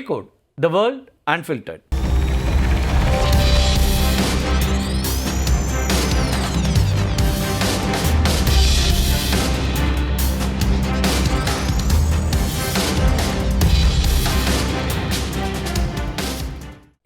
Decode the World Unfiltered.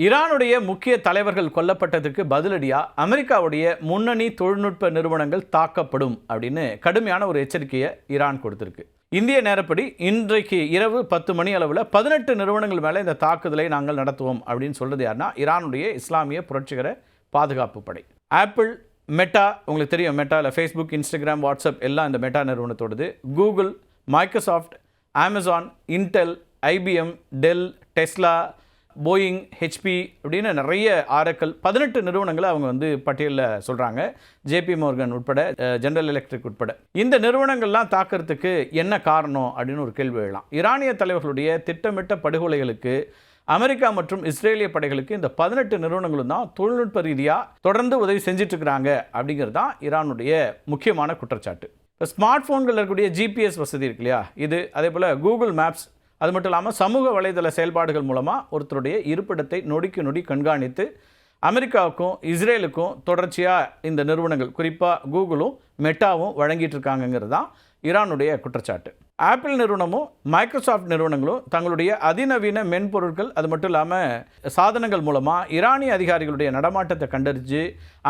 ஈரானுடைய முக்கிய தலைவர்கள் கொல்லப்பட்டதுக்கு பதிலடியா அமெரிக்காவுடைய முன்னணி தொழில்நுட்ப நிறுவனங்கள் தாக்கப்படும் அப்படின்னு கடுமையான ஒரு எச்சரிக்கையை ஈரான் கொடுத்திருக்கு. இந்திய நேரப்படி இன்றைக்கு இரவு 10 மணி அளவில் 18 நிறுவனங்கள் மேலே இந்த தாக்குதலை நாங்கள் நடத்துவோம் அப்படின்னு சொல்றது யாருன்னா ஈரானுடைய இஸ்லாமிய புரட்சிகர பாதுகாப்பு படை. ஆப்பிள், மெட்டா, உங்களுக்கு தெரியும் மெட்டாவில் ஃபேஸ்புக், இன்ஸ்டாகிராம், வாட்ஸ்அப் எல்லாம் இந்த மெட்டா நிறுவனத்தோடது. Google, Microsoft, Amazon, Intel, IBM, Dell, Tesla, Boeing, HP அப்படின்னு நிறைய ஆரக்கல் 18 நிறுவனங்களை அவங்க வந்து பட்டியலில் சொல்கிறாங்க. ஜேபி மோர்கன் உட்பட, ஜெனரல் எலக்ட்ரிக் உட்பட. இந்த நிறுவனங்கள்லாம் தாக்கிறதுக்கு என்ன காரணம் அப்படின்னு ஒரு கேள்வி எழலாம். ஈரானிய தலைவர்களுடைய திட்டமிட்ட படுகொலைகளுக்கு அமெரிக்கா மற்றும் இஸ்ரேலிய படைகளுக்கு இந்த 18 நிறுவனங்களும் தான் தொழில்நுட்ப ரீதியாக தொடர்ந்து உதவி செஞ்சிட்ருக்கிறாங்க அப்படிங்கிறது தான் ஈரானுடைய முக்கியமான குற்றச்சாட்டு. இப்போ ஸ்மார்ட் ஃபோன்களில் இருக்கக்கூடிய ஜிபிஎஸ் வசதி இருக்கு இல்லையா, இது அதே போல் கூகுள் மேப்ஸ், அது மட்டும் இல்லாமல் சமூக வலைதள செயல்பாடுகள் மூலமாக ஒருத்தருடைய இருப்பிடத்தை நொடிக்கு நொடி கண்காணித்து அமெரிக்காவுக்கும் இஸ்ரேலுக்கும் தொடர்ச்சியாக இந்த நிறுவனங்கள், குறிப்பாக கூகுளும் மெட்டாவும் வழங்கிட்டு இருக்காங்கிறது தான் ஈரானுடைய குற்றச்சாட்டு. ஆப்பிள் நிறுவனமும் மைக்ரோசாஃப்ட் நிறுவனங்களும் தங்களுடைய அதிநவீன மென்பொருட்கள், அது மட்டும் இல்லாமல் சாதனங்கள் மூலமாக ஈரானிய அதிகாரிகளுடைய நடமாட்டத்தை கண்டறிஞ்சு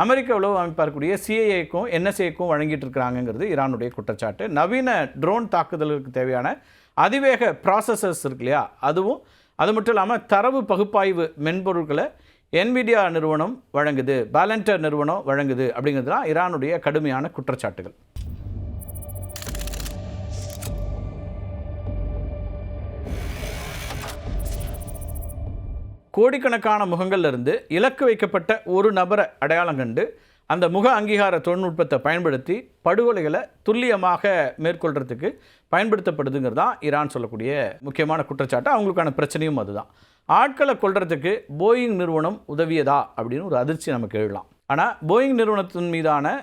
அமெரிக்க உளவு அமைப்பாக இருக்கக்கூடிய சிஐஏக்கும் என்எஸ்ஏக்கும் வழங்கிட்டு இருக்கிறாங்கிறது ஈரானுடைய குற்றச்சாட்டு. நவீன ட்ரோன் தாக்குதலுக்கு தேவையான அதிவேக ப்ராசஸர்ஸ் இருக்கு இல்லையா, அதுவும் அது மட்டும் இல்லாமல் தரவு பகுப்பாய்வு மென்பொருட்களை என்விடியா நிறுவனம் வழங்குது, பாலண்டர் நிறுவனம் வழங்குது அப்படிங்கிறது தான் ஈரானுடைய கடுமையான குற்றச்சாட்டுகள். கோடிக்கணக்கான முகங்கள்லேருந்து இலக்கு வைக்கப்பட்ட ஒரு நபரை அடையாளம் கண்டு அந்த முக அங்கீகார தொழில்நுட்பத்தை பயன்படுத்தி படுகொலைகளை துல்லியமாக மேற்கொள்கிறதுக்கு பயன்படுத்தப்படுதுங்கிறது தான் ஈரான் சொல்லக்கூடிய முக்கியமான குற்றச்சாட்டு. அவங்களுக்கான பிரச்சனையும் அதுதான். ஆட்களை கொள்றதுக்கு போயிங் நிறுவனம் உதவியதா அப்படின்னு ஒரு அதிர்ச்சி நமக்கு எழலாம். ஆனால் போயிங் நிறுவனத்தின் மீதான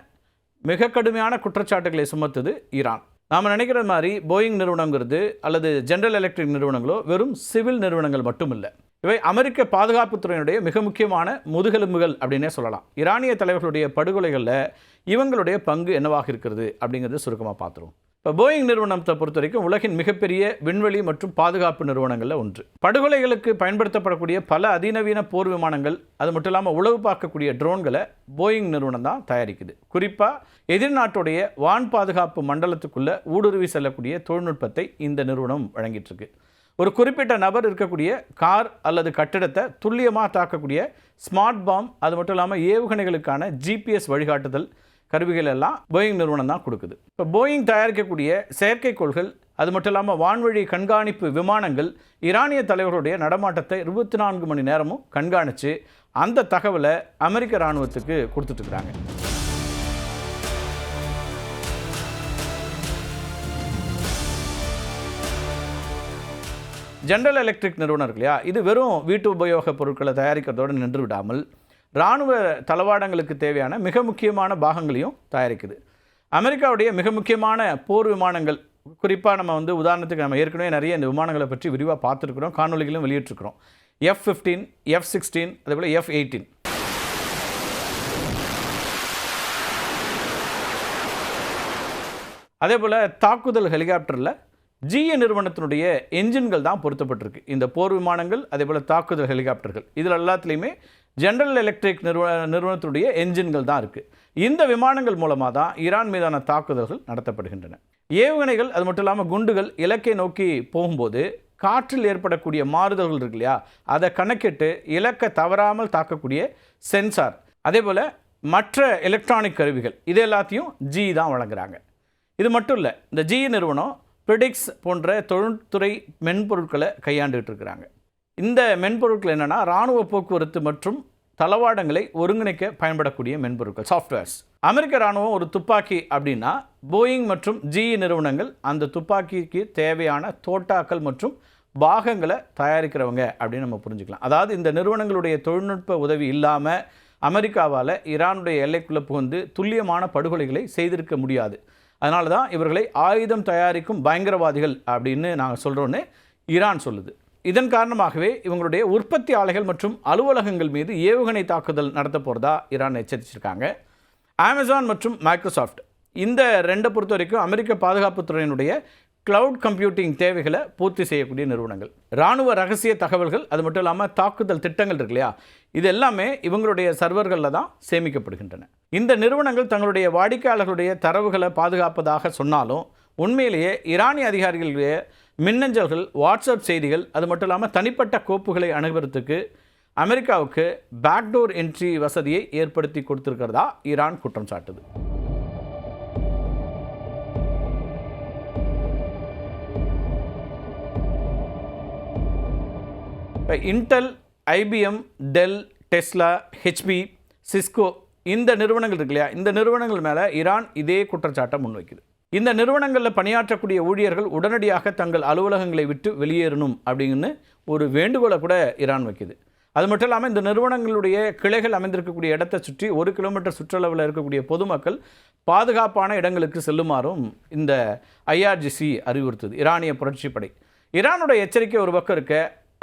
மிக கடுமையான குற்றச்சாட்டுகளை சுமத்துது ஈரான். நாம் நினைக்கிற மாதிரி போயிங் நிறுவனங்கிறது அல்லது ஜெனரல் எலக்ட்ரிக் நிறுவனங்களோ வெறும் சிவில் நிறுவனங்கள் மட்டும் இல்லை. இவை அமெரிக்க பாதுகாப்புத்துறையினுடைய மிக முக்கியமான முதுகெலும்புகள் அப்படின்னே சொல்லலாம். ஈரானிய தலைவர்களுடைய படுகொலைகளில் இவங்களுடைய பங்கு என்னவாக இருக்கிறது அப்படிங்கிறது சுருக்கமாக பார்த்துருவோம். இப்போ போயிங் நிறுவனத்தை பொறுத்த வரைக்கும் உலகின் மிகப்பெரிய விண்வெளி மற்றும் பாதுகாப்பு நிறுவனங்களில் ஒன்று. படுகொலைகளுக்கு பயன்படுத்தப்படக்கூடிய பல அதிநவீன போர் விமானங்கள், அது மட்டும் இல்லாமல் உளவு பார்க்கக்கூடிய ட்ரோன்களை போயிங் நிறுவனம் தான் தயாரிக்குது. குறிப்பாக எதிர்நாட்டுடைய வான் பாதுகாப்பு மண்டலத்துக்குள்ளே ஊடுருவி செல்லக்கூடிய தொழில்நுட்பத்தை இந்த நிறுவனம் வழங்கிட்டு இருக்கு. ஒரு குறிப்பிட்ட நபர் இருக்கக்கூடிய கார் அல்லது கட்டிடத்தை துல்லியமாக தாக்கக்கூடிய ஸ்மார்ட் பாம், அது மட்டும் இல்லாமல் ஏவுகணைகளுக்கான ஜிபிஎஸ் வழிகாட்டுதல் கருவிகள் எல்லாம் போயிங் நிறுவனம் தான் கொடுக்குது. இப்போ போயிங் தயாரிக்கக்கூடிய செயற்கைக்கோள்கள், அது மட்டும் இல்லாமல் வான்வழி கண்காணிப்பு விமானங்கள் ஈரானிய தலைவர்களுடைய நடமாட்டத்தை 24 மணி நேரமும் கண்காணித்து அந்த தகவலை அமெரிக்க இராணுவத்துக்கு கொடுத்துட்ருக்குறாங்க. ஜெனரல் எலக்ட்ரிக் நிறுவனம் இருக்கு இல்லையா, இது வெறும் வீட்டு உபயோக பொருட்களை தயாரிக்கிறதோடு நின்று விடாமல் இராணுவ தளவாடங்களுக்கு தேவையான மிக முக்கியமான பாகங்களையும் தயாரிக்குது. அமெரிக்காவுடைய மிக முக்கியமான போர் விமானங்கள், குறிப்பாக நம்ம வந்து உதாரணத்துக்கு நம்ம ஏற்கனவே நிறைய இந்த விமானங்களை பற்றி விரிவாக பார்த்துருக்குறோம், காணொலிகளும் வெளியிட்டிருக்கிறோம். F-15, F-16, அதேபோல் F-18. அதே போல் தாக்குதல் ஹெலிகாப்டரில் ஜிஏ நிறுவனத்தினுடைய என்ஜின்கள் தான் பொருத்தப்பட்டிருக்கு. இந்த போர் விமானங்கள், அதே போல் தாக்குதல் ஹெலிகாப்டர்கள், இதில் எல்லாத்துலேயுமே ஜெனரல் எலக்ட்ரிக் நிறுவனத்தினுடைய என்ஜின்கள் தான் இருக்குது. இந்த விமானங்கள் மூலமாக தான் ஈரான் மீதான தாக்குதல்கள் நடத்தப்படுகின்றன. ஏவுகணைகள், அது மட்டும் இல்லாமல் குண்டுகள் இலக்கை நோக்கி போகும்போது காற்றில் ஏற்படக்கூடிய மாறுதல்கள் இருக்கு இல்லையா, அதை கணக்கிட்டு இலக்கை தவறாமல் தாக்கக்கூடிய சென்சார், அதே போல் மற்ற எலக்ட்ரானிக் கருவிகள், இது எல்லாத்தையும் ஜி தான் வழங்குறாங்க. இது மட்டும் இல்லை, இந்த ஜி நிறுவனம் ப்ரிடிக்ஸ் போன்ற தொழில்துறை மென்பொருட்களை கையாண்டுகிட்டு இருக்கிறாங்க. இந்த மென்பொருட்கள் என்னென்னா இராணுவ போக்குவரத்து மற்றும் தளவாடங்களை ஒருங்கிணைக்க பயன்படக்கூடிய மென்பொருட்கள், சாஃப்ட்வேர்ஸ். அமெரிக்க இராணுவம் ஒரு துப்பாக்கி அப்படின்னா போயிங் மற்றும் ஜிஇ நிறுவனங்கள் அந்த துப்பாக்கிக்கு தேவையான தோட்டாக்கள் மற்றும் பாகங்களை தயாரிக்கிறவங்க அப்படின்னு நம்ம புரிஞ்சுக்கலாம். அதாவது இந்த நிறுவனங்களுடைய தொழில்நுட்ப உதவி இல்லாமல் அமெரிக்காவால் ஈரானுடைய எல்லைக்குள்ளே புகுந்து துல்லியமான படுகொலைகளை செய்திருக்க முடியாது. அதனால தான் இவர்களை ஆயுதம் தயாரிக்கும் பயங்கரவாதிகள் அப்படின்னு நாங்கள் சொல்கிறோன்னு ஈரான் சொல்லுது. இதன் காரணமாகவே இவங்களுடைய உற்பத்தி ஆலைகள் மற்றும் அலுவலகங்கள் மீது ஏவுகணை தாக்குதல் நடத்த போகிறதா ஈரான் எச்சரிச்சிருக்காங்க. அமேசான் மற்றும் மைக்ரோசாஃப்ட் இந்த ரெண்டை பொறுத்த வரைக்கும் அமெரிக்க பாதுகாப்புத்துறையினுடைய கிளவுட் கம்ப்யூட்டிங் தேவைகளை பூர்த்தி செய்யக்கூடிய நிறுவனங்கள். இராணுவ ரகசிய தகவல்கள், அது மட்டும் இல்லாமல் தாக்குதல் திட்டங்கள் இருக்கு இல்லையா, இது எல்லாமே இவங்களுடைய சர்வர்களில் தான் சேமிக்கப்படுகின்றன. இந்த நிறுவனங்கள் தங்களுடைய வாடிக்கையாளர்களுடைய தரவுகளை பாதுகாப்பதாக சொன்னாலும் உண்மையிலேயே ஈரானிய அதிகாரிகளுடைய மின்னஞ்சல்கள், வாட்ஸ்அப் செய்திகள், அது மட்டும் இல்லாமல் தனிப்பட்ட கோப்புகளை அணுகுவதற்கு அமெரிக்காவுக்கு பேக்டோர் என்ட்ரி வசதியை ஏற்படுத்தி கொடுத்திருக்கிறதா ஈரான் குற்றம் சாட்டுது. இப்போ Intel, IBM, Dell, Tesla, HP, Cisco இந்த நிறுவனங்கள் இருக்கு இல்லையா, இந்த நிறுவனங்கள் மேலே ஈரான் இதே குற்றச்சாட்டை முன்வைக்குது. இந்த நிறுவனங்களில் பணியாற்றக்கூடிய ஊழியர்கள் உடனடியாக தங்கள் அலுவலகங்களை விட்டு வெளியேறணும் அப்படின்னு ஒரு வேண்டுகோளை கூட ஈரான் வைக்குது. அது மட்டும் இல்லாமல் இந்த நிறுவனங்களுடைய கிளைகள் அமைந்திருக்கக்கூடிய இடத்தை சுற்றி 1 கிலோமீட்டர் சுற்றளவில் இருக்கக்கூடிய பொதுமக்கள் பாதுகாப்பான இடங்களுக்கு செல்லுமாறும் இந்த ஐஆர்ஜிசி அறிவுறுத்துது, ஈரானிய புரட்சிப்படை. ஈரானுடைய எச்சரிக்கை ஒரு பக்கம் இருக்க,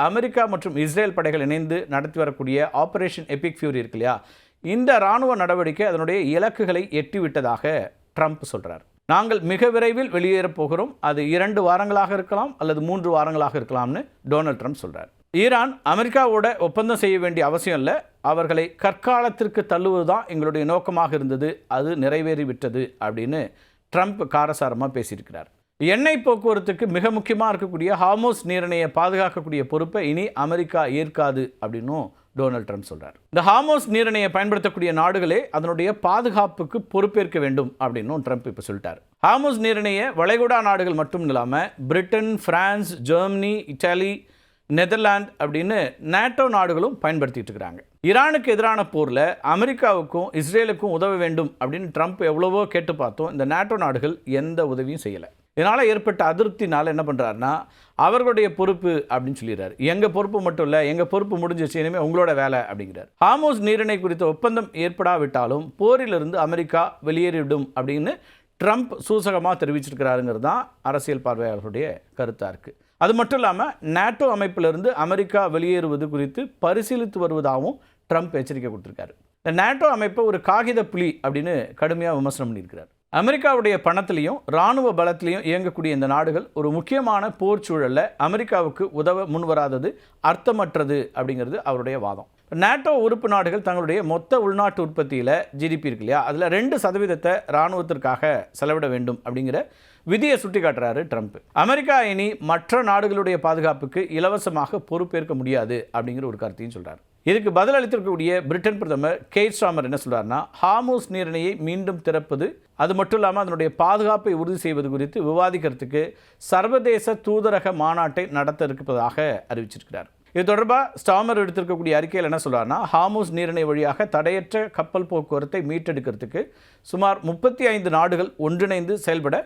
அமெரிக்கா மற்றும் இஸ்ரேல் படைகள் இணைந்து நடத்தி வரக்கூடிய ஆபரேஷன் எபிக் ஃபியூரி இருக்கு இல்லையா, இந்த இராணுவ நடவடிக்கை அதனுடைய இலக்குகளை எட்டிவிட்டதாக ட்ரம்ப் சொல்கிறார். நாங்கள் மிக விரைவில் வெளியேறப் போகிறோம், அது 2 வாரங்களாக இருக்கலாம் அல்லது 3 வாரங்களாக இருக்கலாம்னு டொனால்ட் ட்ரம்ப் சொல்கிறார். ஈரான் அமெரிக்காவோட ஒப்பந்தம் செய்ய வேண்டிய அவசியம் இல்லை, அவர்களை கற்காலத்திற்கு தள்ளுவது தான் எங்களுடைய நோக்கமாக இருந்தது, அது நிறைவேறிவிட்டது அப்படின்னு ட்ரம்ப் காரசாரமாக பேசியிருக்கிறார். எண்ணெய் போக்குவரத்துக்கு மிக முக்கியமாக இருக்கக்கூடிய ஹார்மோஸ் நீரிணையை பாதுகாக்கக்கூடிய பொறுப்பை இனி அமெரிக்கா ஏற்காது அப்படின்னும் டொனால்ட் ட்ரம்ப் சொல்கிறார். இந்த ஹார்மோஸ் நீரிணையை பயன்படுத்தக்கூடிய நாடுகளே அதனுடைய பாதுகாப்புக்கு பொறுப்பேற்க வேண்டும் அப்படின்னும் ட்ரம்ப் இப்போ சொல்லிட்டார். ஹார்மோஸ் நீரிணையை வளைகுடா நாடுகள் மட்டும் இல்லாமல் Britain, France, Germany, Italy, Netherlands அப்படின்னு நேட்டோ நாடுகளும் பயன்படுத்திட்டு இருக்கிறாங்க. ஈரானுக்கு எதிரான போரில் அமெரிக்காவுக்கும் இஸ்ரேலுக்கும் உதவ வேண்டும் அப்படின்னு ட்ரம்ப் எவ்வளவோ கேட்டு பார்த்தோம். இந்த நேட்டோ நாடுகள் எந்த உதவியும் செய்யலை. இதனால் ஏற்பட்ட அதிருப்தினால் என்ன பண்ணுறாருன்னா, அவர்களுடைய பொறுப்பு அப்படின்னு சொல்லிடுறாரு. எங்கள் பொறுப்பு மட்டும் இல்லை, எங்கள் பொறுப்பு முடிஞ்சிச்சு, இனிமேல் உங்களோட வேலை அப்படிங்கிறார். ஹார்மோஸ் நீரிணை குறித்த ஒப்பந்தம் ஏற்படாவிட்டாலும் போரிலிருந்து அமெரிக்கா வெளியேறிவிடும் அப்படின்னு ட்ரம்ப் சூசகமாக தெரிவிச்சிருக்கிறாருங்கிறது தான் அரசியல் பார்வையாளர்களுடைய கருத்தாக இருக்குது. அது மட்டும் இல்லாமல் நேட்டோ அமைப்பிலிருந்து அமெரிக்கா வெளியேறுவது குறித்து பரிசீலித்து வருவதாகவும் ட்ரம்ப் எச்சரிக்கை கொடுத்துருக்காரு. இந்த நேட்டோ அமைப்பை ஒரு காகித புலி அப்படின்னு கடுமையாக விமர்சனம் பண்ணியிருக்கிறார். அமெரிக்காவுடைய பணத்திலையும் இராணுவ பலத்திலையும் இயங்கக்கூடிய இந்த நாடுகள் ஒரு முக்கியமான போர் சூழலில் அமெரிக்காவுக்கு உதவ முன்வராதது அர்த்தமற்றது அப்படிங்கிறது அவருடைய வாதம். நேட்டோ உறுப்பு நாடுகள் தங்களுடைய மொத்த உள்நாட்டு உற்பத்தியில் ஜிடிபி இருக்கு இல்லையா, அதில் 2% இராணுவத்திற்காக செலவிட வேண்டும் அப்படிங்கிற விதியை சுட்டி காட்டுறாரு ட்ரம்ப். அமெரிக்கா இனி மற்ற நாடுகளுடைய பாதுகாப்புக்கு இலவசமாக பொறுப்பேற்க முடியாது அப்படிங்கிற ஒரு கருத்தையும் சொல்கிறார். இதுக்கு பதில் அளித்திருக்கக்கூடிய பிரிட்டன் பிரதமர் கெய்ர் ஸ்டார்மர் என்ன சொல்றாருன்னா, ஹார்மோஸ் நீரிணையை மீண்டும் திறப்பது, அது மட்டும் இல்லாமல் அதனுடைய பாதுகாப்பை உறுதி செய்வது குறித்து விவாதிக்கிறதுக்கு சர்வதேச தூதரக மாநாட்டை நடத்த இருப்பதாக அறிவிச்சிருக்கிறார். இது தொடர்பாக ஸ்டார்மர் எடுத்திருக்கக்கூடிய அறிக்கையில் என்ன சொல்றாருன்னா, ஹார்மோஸ் நீரிணை வழியாக தடையற்ற கப்பல் போக்குவரத்தை மீட்டெடுக்கிறதுக்கு சுமார் 35 நாடுகள் ஒன்றிணைந்து செயல்பட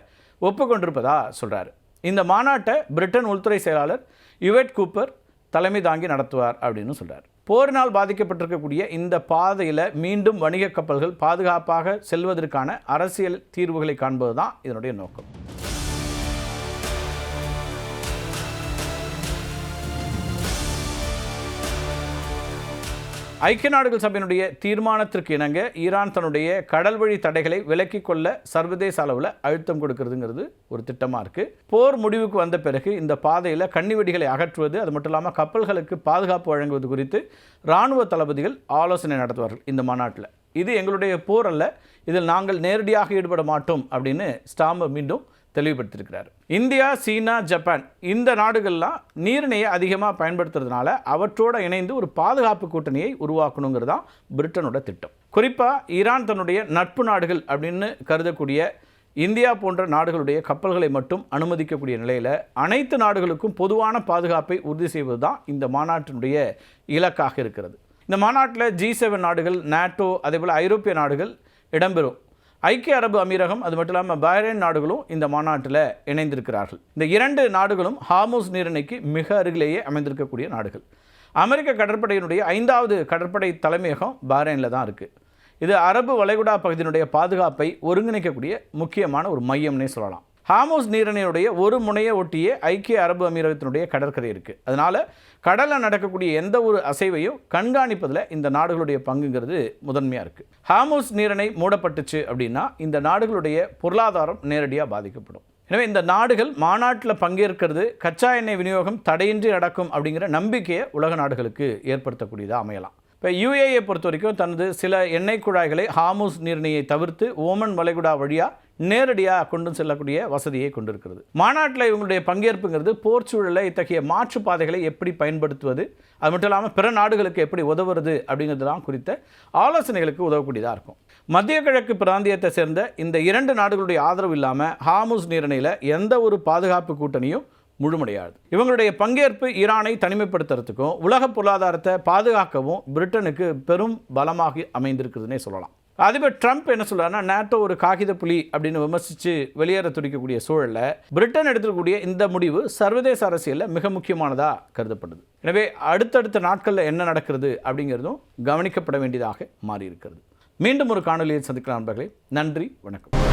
ஒப்புக்கொண்டிருப்பதா சொல்றாரு. இந்த மாநாட்டை பிரிட்டன் உள்துறை செயலாளர் யுவெட் கூப்பர் தலைமை தாங்கி நடத்துவார் அப்படின்னு சொல்றார். போரினால் பாதிக்கப்பட்டிருக்கக்கூடிய இந்த பாதையில் மீண்டும் வணிக கப்பல்கள் பாதுகாப்பாக செல்வதற்கான அரசியல் தீர்வுகளை காண்பது தான் இதனுடைய நோக்கம். ஐக்கிய நாடுகள் சபையினுடைய தீர்மானத்திற்கு இணங்க ஈரான் தன்னுடைய கடல் வழி தடைகளை விலக்கிக் கொள்ள சர்வதேச அளவில் அழுத்தம் கொடுக்கிறதுங்கிறது ஒரு திட்டமாக இருக்குது. போர் முடிவுக்கு வந்த பிறகு இந்த பாதையில் கன்னிவெடிகளை அகற்றுவது, அது மட்டும் இல்லாமல் கப்பல்களுக்கு பாதுகாப்பு வழங்குவது குறித்து இராணுவ தளபதிகள் ஆலோசனை நடத்துவார்கள் இந்த மாநாட்டில். இது எங்களுடைய போர் அல்ல, இதில் நாங்கள் நேரடியாக ஈடுபட மாட்டோம் அப்படின்னு ஸ்டார்மர் மீண்டும் தெளிவுபடுத்தியிருக்கிறார். இந்தியா, சீனா, ஜப்பான் இந்த நாடுகள்லாம் நீரிணையை அதிகமாக பயன்படுத்துறதுனால அவற்றோடு இணைந்து ஒரு பாதுகாப்பு கூட்டணியை உருவாக்கணுங்கிறது தான் பிரிட்டனோட திட்டம். குறிப்பாக ஈரான் தன்னுடைய நட்பு நாடுகள் அப்படின்னு கருதக்கூடிய இந்தியா போன்ற நாடுகளுடைய கப்பல்களை மட்டும் அனுமதிக்கக்கூடிய நிலையில் அனைத்து நாடுகளுக்கும் பொதுவான பாதுகாப்பை உறுதி செய்வது தான் இந்த மாநாட்டினுடைய இலக்காக இருக்கிறது. இந்த மாநாட்டில் G7 நாடுகள், நேட்டோ, அதேபோல் ஐரோப்பிய நாடுகள் இடம்பெறும். ஐக்கிய அரபு அமீரகம், அது மட்டும் இல்லாமல் பஹ்ரைன் நாடுகளும் இந்த மாநாட்டில் இணைந்திருக்கிறார்கள். இந்த 2 நாடுகளும் ஹார்மோஸ் நீரிணைக்கு மிக அருகிலேயே அமைந்திருக்கக்கூடிய நாடுகள். அமெரிக்க கடற்படையினுடைய 5வது கடற்படை தலைமையகம் பஹ்ரைனில் தான் இருக்குது. இது அரபு வளைகுடா பகுதியினுடைய பாதுகாப்பை ஒருங்கிணைக்கக்கூடிய முக்கியமான ஒரு மையம்னே சொல்லலாம். ஹார்மோஸ் நீரிணையுடைய ஒரு முனையை ஒட்டியே ஐக்கிய அரபு அமீரகத்தினுடைய கடற்கரை இருக்குது. அதனால் கடலில் நடக்கக்கூடிய எந்த ஒரு அசைவையும் கண்காணிப்பதில் இந்த நாடுகளுடைய பங்குங்கிறது முதன்மையாக இருக்குது. ஹார்மோஸ் நீரிணை மூடப்பட்டுச்சு அப்படின்னா இந்த நாடுகளுடைய பொருளாதாரம் நேரடியாக பாதிக்கப்படும். எனவே இந்த நாடுகள் மாநாட்டில் பங்கேற்கிறது கச்சா எண்ணெய் விநியோகம் தடையின்றி நடக்கும் அப்படிங்கிற நம்பிக்கையை உலக நாடுகளுக்கு ஏற்படுத்தக்கூடியதாக அமையலாம். இப்போ யுஏயை பொறுத்த வரைக்கும் தனது சில எண்ணெய் குழாய்களை ஹார்மோஸ் நீரிணையை தவிர்த்து ஓமன் வளைகுடா வழியாக நேரடியாக கொண்டு செல்லக்கூடிய வசதியை கொண்டிருக்கிறது. மாநாட்டில் இவங்களுடைய பங்கேற்புங்கிறது போர்ச்சூழலை இத்தகைய மாற்று பாதைகளை எப்படி பயன்படுத்துவது, அது மட்டும் இல்லாமல் பிற நாடுகளுக்கு எப்படி உதவுறது அப்படிங்கிறதுலாம் குறித்த ஆலோசனைகளுக்கு உதவக்கூடியதாக இருக்கும். மத்திய கிழக்கு பிராந்தியத்தை சேர்ந்த இந்த 2 நாடுகளுடைய ஆதரவு இல்லாமல் ஹார்மோஸ் நீரிணையில் எந்த ஒரு பாதுகாப்பு கூட்டணியும் முழுமடையாது. இவங்களுடைய பங்கேற்பு ஈரானை தனிமைப்படுத்துறதுக்கும் உலக பொருளாதாரத்தை பாதுகாக்கவும் பிரிட்டனுக்கு பெரும் பலமாக அமைந்திருக்குதுன்னே சொல்லலாம். அதிபர் ட்ரம்ப் என்ன சொல்றாருன்னா, நேட்டோ ஒரு காகித புலி அப்படின்னு விமர்சித்து வெளியேற துடிக்கக்கூடிய சூழலில் பிரிட்டன் எடுத்துக்கூடிய இந்த முடிவு சர்வதேச அரசியலில் மிக முக்கியமானதாக கருதப்படுது. எனவே அடுத்தடுத்த நாட்களில் என்ன நடக்கிறது அப்படிங்கிறதும் கவனிக்கப்பட வேண்டியதாக மாறி இருக்கிறது. மீண்டும் ஒரு காணொலியை சந்திக்கலாம் நண்பர்களே. நன்றி, வணக்கம்.